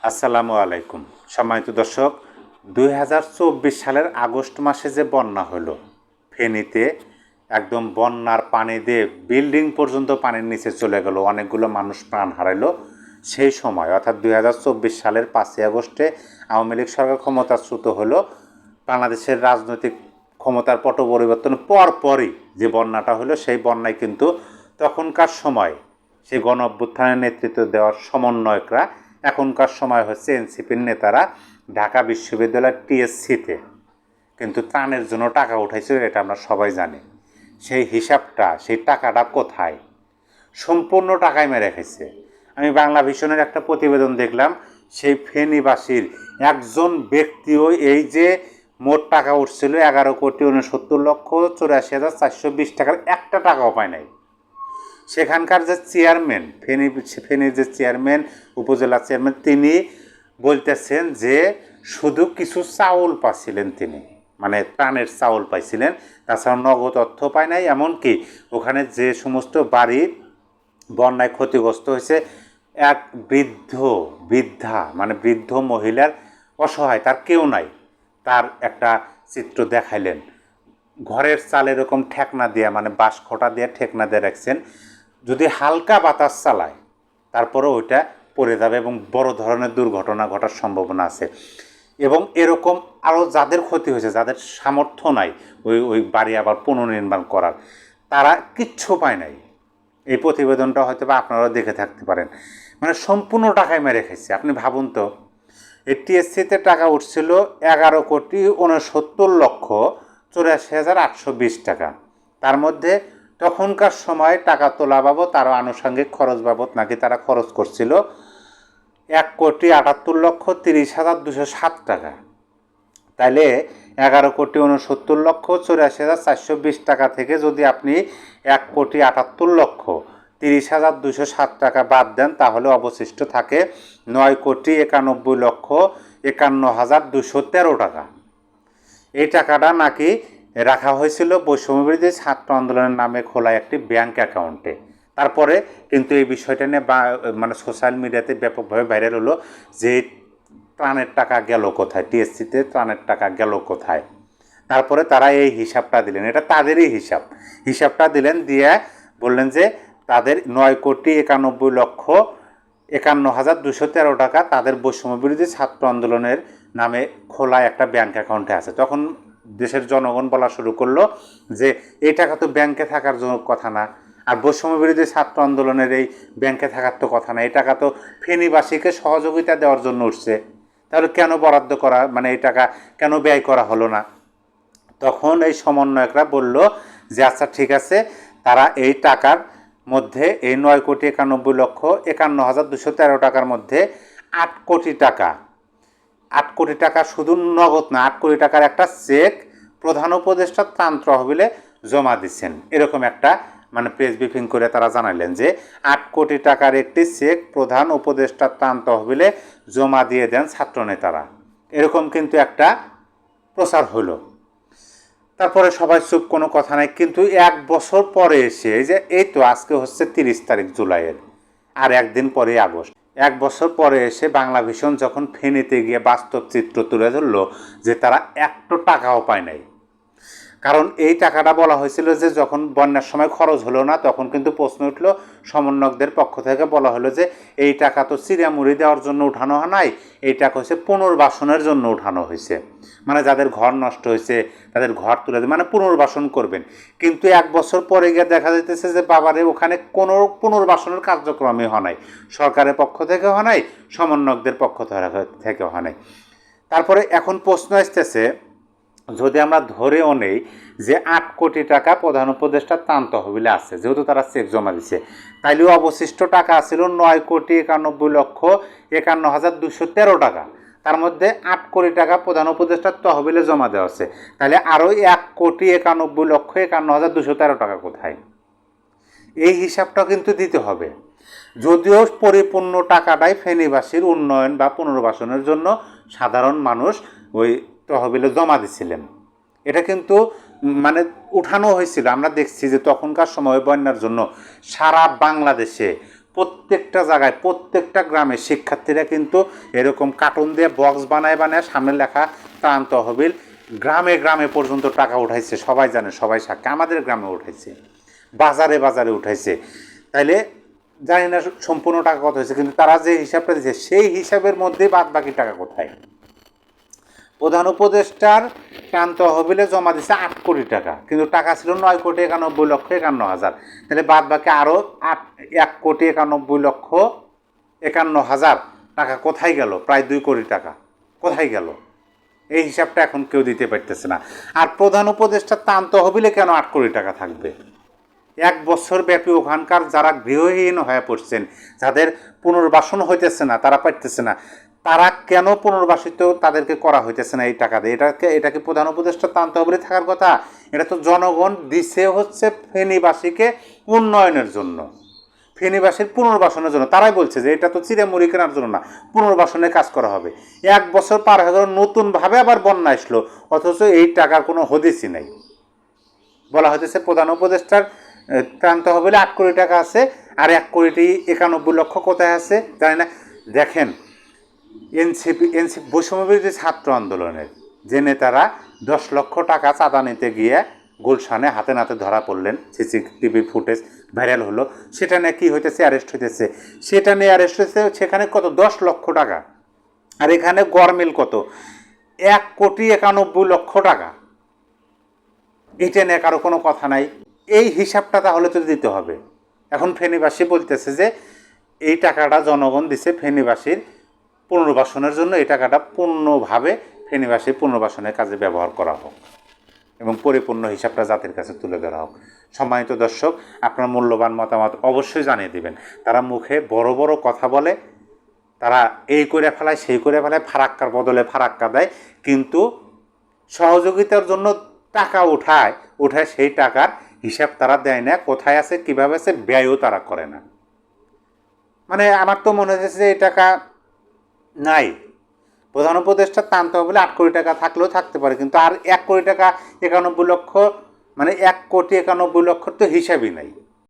আসসালামু আলাইকুম। সম্মানিত দর্শক, ২০২৪ সালের আগস্ট মাসে যে বন্যা হলো ফেনীতে, একদম বন্যার পানি দিয়ে বিল্ডিং পর্যন্ত পানির নিচে চলে গেল, অনেকগুলো মানুষ প্রাণ হারাইলো। সেই সময় অর্থাৎ ২০২৪ সালের ৫ই আগস্টে আওয়ামী লীগ সরকার ক্ষমতাচ্যুত হলো। বাংলাদেশের রাজনৈতিক ক্ষমতার পট পরিবর্তন পরপরই যে বন্যাটা হলো, সেই বন্যায় কিন্তু তখনকার সময় সেই গণ অভ্যুত্থানের নেতৃত্ব দেওয়ার সমন্বয়করা, এখনকার সময় হচ্ছে এনসিপির নেতারা, ঢাকা বিশ্ববিদ্যালয়ের টিএসসিতে কিন্তু ত্রাণের জন্য টাকা উঠাইছিল, এটা আমরা সবাই জানি। সেই হিসাবটা, সেই টাকাটা কোথায়? সম্পূর্ণ টাকায় মেরে খাইছে। আমি বাংলা ভিশনের একটা প্রতিবেদন দেখলাম, সেই ফেনীবাসীর একজন ব্যক্তিও এই যে মোট টাকা উঠছিল ১১,৬৯,৪৮,৪২০ টাকার একটা টাকাও পায় নাই। সেখানকার যে চেয়ারম্যান, ফেনীর যে চেয়ারম্যান, উপজেলা চেয়ারম্যান, তিনি বলতেছেন যে শুধু কিছু চাউল পাচ্ছিলেন তিনি, মানে ত্রাণের চাউল পাইছিলেন, তাছাড়া নগদ অর্থ পায় নাই। এমনকি ওখানে যে সমস্ত বাড়ি বন্যায় ক্ষতিগ্রস্ত হয়েছে, এক বৃদ্ধা মানে বৃদ্ধ মহিলার অসহায়, তার কেউ নাই, তার একটা চিত্র দেখাইলেন। ঘরের চাল এরকম ঠেকনা দিয়ে, মানে বাঁশ খোঁটা দিয়ে ঠেকনা দিয়ে রাখছেন, যদি হালকা বাতাস চালায় তারপরে ওইটা পড়ে যাবে এবং বড় ধরনের দুর্ঘটনা ঘটার সম্ভাবনা আছে। এবং এরকম আরও যাদের ক্ষতি হয়েছে, যাদের সামর্থ্য নাই ওই বাড়ি আবার পুনর্নির্মাণ করার, তারা কিচ্ছু পায় নাই। এই প্রতিবেদনটা হয়তো বা আপনারাও দেখে থাকতে পারেন। মানে সম্পূর্ণ টাকায় মেরে খাইছে। আপনি ভাবুন তো, এই টিএসসিতে টাকা উঠছিল ১১,৬৯,৮২০ টাকা। তার মধ্যে তখনকার সময় টাকা তোলা বাবদ, তারও আনুষঙ্গিক খরচ বাবদ নাকি তারা খরচ করছিল ১,৭৮,৩০,২০৭ টাকা। তাইলে ১১,৬৯,৮২,৪২০ টাকা থেকে যদি আপনি ১,৭৮,৩০,২০৭ টাকা বাদ দেন, তাহলে অবশিষ্ট থাকে ৯,৯১,৫১,২১৩ টাকা। এই টাকাটা নাকি রাখা হয়েছিল বৈষম্যবিরোধী ছাত্র আন্দোলনের নামে খোলা একটি ব্যাংক অ্যাকাউন্টে। তারপরে কিন্তু এই বিষয়টা নিয়ে মানে সোশ্যাল মিডিয়াতে ব্যাপকভাবে ভাইরাল হলো যে ত্রাণের টাকা গেল কোথায়, টিএসসিতে ত্রাণের টাকা গেল কোথায়। তারপরে তারা এই হিসাবটা দিলেন, এটা তাদেরই হিসাবটা দিলেন, দিয়ে বললেন যে তাদের ৯,৯১,৫১,২১৩ টাকা তাদের বৈষম্যবিরোধী ছাত্র আন্দোলনের নামে খোলা একটা ব্যাংক অ্যাকাউন্টে আছে। তখন দেশের জনগণ বলা শুরু করলো যে এই টাকা তো ব্যাংকে থাকার জন্য কথা না, আর বৈষম্যবিরোধী ছাত্র আন্দোলনের এই ব্যাংকে থাকার তো কথা না, এই টাকা তো ফেনীবাসীকে সহযোগিতা দেওয়ার জন্য উঠছে, তাহলে কেন বরাদ্দ করা, মানে এই টাকা কেন ব্যয় করা হলো না? তখন এই সমন্বয়করা বলল যে আচ্ছা ঠিক আছে, তারা এই টাকার মধ্যে, এই ৯,৯১,৫১,২১৩ টাকার মধ্যে ৮ কোটি টাকা শুধু নগদ না, ৮ কোটি টাকার একটা চেক প্রধান উপদেষ্টা ত্রাণ তহবিলে জমা দিচ্ছেন, এরকম একটা মানে প্রেস ব্রিফিং করে তারা জানালেন যে ৮ কোটি টাকার একটি চেক প্রধান উপদেষ্টা ত্রাণ তহবিলে জমা দিয়ে দেন ছাত্রনেতারা, এরকম কিন্তু একটা প্রচার হলো। তারপরে সবাই চুপ, কোনো কথা নাই। কিন্তু এক বছর পরে এসে, এই যে এই তো আজকে হচ্ছে 30 তারিখ জুলাইয়ের, আর একদিন পরে আগস্ট, এক বছর পরে এসে বাংলা ভিশন যখন ফেনীতে গিয়ে বাস্তব চিত্র তুলে ধরলো যে তারা একটা টাকাও পায় নাই। কারণ এই টাকাটা বলা হয়েছিল যে যখন বন্যার সময় খরচ হলো না, তখন কিন্তু প্রশ্ন উঠল, সমন্বয়কদের পক্ষ থেকে বলা হলো যে এই টাকা তো চিড়ামুড়ি দেওয়ার জন্য উঠানো হয় নাই, এই টাকা হচ্ছে পুনর্বাসনের জন্য উঠানো হয়েছে, মানে যাদের ঘর নষ্ট হয়েছে তাদের ঘর তুলে মানে পুনর্বাসন করবেন। কিন্তু এক বছর পরে গিয়ে দেখা যাইতেছে যে বাবারে ওখানে কোনো পুনর্বাসনের কার্যক্রমই হয় নাই, সরকারের পক্ষ থেকে হয় নাই, সমন্বয়কদের পক্ষ থেকে হয় নাই। তারপরে এখন প্রশ্ন আসতেছে, যদি আমরা ধরেও নেই যে ৮ কোটি টাকা প্রধান উপদেষ্টা ত্রাণ তহবিলে আছে, যেহেতু তারা চেক জমা দিচ্ছে, তাইলেও অবশিষ্ট টাকা ছিল ৯,৯১,৫১,২১৩ টাকা। তার মধ্যে ৮ কোটি টাকা প্রধান উপদেষ্টার তহবিলে জমা দেওয়া আছে, তাহলে আরও ১,৯১,৫১,২১৩ টাকা কোথায়? এই হিসাবটা কিন্তু দিতে হবে। যদিও পরিপূর্ণ টাকাটাই ফেনীবাসীর উন্নয়ন বা পুনর্বাসনের জন্য সাধারণ মানুষ ওই তহবিলে জমা দিছিলেন, এটা কিন্তু মানে উঠানো হয়েছিল। আমরা দেখছি যে তখনকার সময় বন্যার জন্য সারা বাংলাদেশে প্রত্যেকটা জায়গায় প্রত্যেকটা গ্রামে শিক্ষার্থীরা কিন্তু এরকম কার্টুন দিয়ে বক্স বানায় সামনে লেখা ত্রাণ তহবিল, গ্রামে গ্রামে পর্যন্ত টাকা উঠাইছে, সবাই জানে, সবাই সাক্ষী, আমাদের গ্রামে উঠাইছে, বাজারে বাজারে উঠাইছে। তাইলে জানি না সম্পূর্ণ টাকা কত হয়েছে, কিন্তু তারা যে হিসাবটা দিচ্ছে সেই হিসাবের মধ্যেই বাদ বাকি টাকা কোথায়? প্রধান উপদেষ্টার ত্রাণ তহবিলে জমা দিচ্ছে 8 কোটি টাকা, কিন্তু টাকা ছিল 9,91,51,000। তাহলে বাদ বাকি আরও 1,91,51,000 টাকা কোথায় গেল? প্রায় 2 কোটি টাকা কোথায় গেল? এই হিসাবটা এখন কেউ দিতে পারতেছে না। আর প্রধান উপদেষ্টার ত্রাণ তহবিলে কেন 8 কোটি টাকা থাকবে? 1 বছর ব্যাপী ওখানকার যারা গৃহহীন হয়ে পড়ছেন, যাদের পুনর্বাসন হইতেছে না, তারা পাইতেছে না, তারা কেন পুনর্বাসিত তাদেরকে করা হইতেছে না এই টাকা দিয়ে? এটা কি প্রধান উপদেষ্টা ত্রাণ তহবিলে থাকার কথা? এটা তো জনগণ দিছে হচ্ছে ফেনীবাসীকে উন্নয়নের জন্য, ফেনীবাসীর পুনর্বাসনের জন্য। তারাই বলছে যে এটা তো চিড়ে-মুড়ি কেনার জন্য না, পুনর্বাসনের কাজ করা হবে। 1 বছর পার হয়ে গেল, নতুনভাবে আবার বন্যা আসলো, অথচ এই টাকার কোনো হদিসই নাই। বলা হইতেছে প্রধান উপদেষ্টার ত্রাণ তহবিলে 8 কোটি টাকা আছে, আর 1,91,00,000 কোথায় আছে জানি না। দেখেন, এনসিপি বৈষম্যবিরোধী ছাত্র আন্দোলনের যে নেতারা 10 লক্ষ টাকা চাঁদা নিতে গিয়ে গুলশানে হাতে নাতে ধরা পড়লেন, সিসিটিভি ফুটেজ ভাইরাল হলো, সেটা নিয়ে কী হইতেছে? অ্যারেস্ট হইতেছে। সেটা নিয়ে অ্যারেস্ট হয়েছে, সেখানে কত? 10 লক্ষ টাকা। আর এখানে গরমিল কত? 1,91,00,000 টাকা। এটা নিয়ে কারো কোনো কথা নাই। এই হিসাবটা তাহলে তো দিতে হবে। এখন ফেনীবাসী বলতেছে যে এই টাকাটা জনগণ দিছে ফেনীবাসীর পুনর্বাসনের জন্য, এই টাকাটা পূর্ণভাবে ফেনীবাসীর পুনর্বাসনের কাজে ব্যবহার করা হোক এবং পরিপূর্ণ হিসাবটা জাতির কাছে তুলে ধরা হোক। সম্মানিত দর্শক, আপনার মূল্যবান মতামত অবশ্যই জানিয়ে দিবেন। তারা মুখে বড় বড় কথা বলে, তারা এই করে ফেলায়, সেই করে ফেলায়, ফারাক্কার বদলে ফারাক্কা দেয়, কিন্তু সহযোগিতার জন্য টাকা উঠায় সেই টাকার হিসাব তারা দেয় না, কোথায় আছে, কীভাবে আছে, ব্যয়ও তারা করে না। মানে আমার তো মনে হচ্ছে যে এই টাকা নাই। প্রধান উপদেষ্টা ত্রাণ তহবিলে 8 কোটি টাকা থাকলেও থাকতে পারে, কিন্তু আর 1 কোটি টাকা 91 লক্ষ, মানে 1,91,00,000 তো হিসাবই নাই।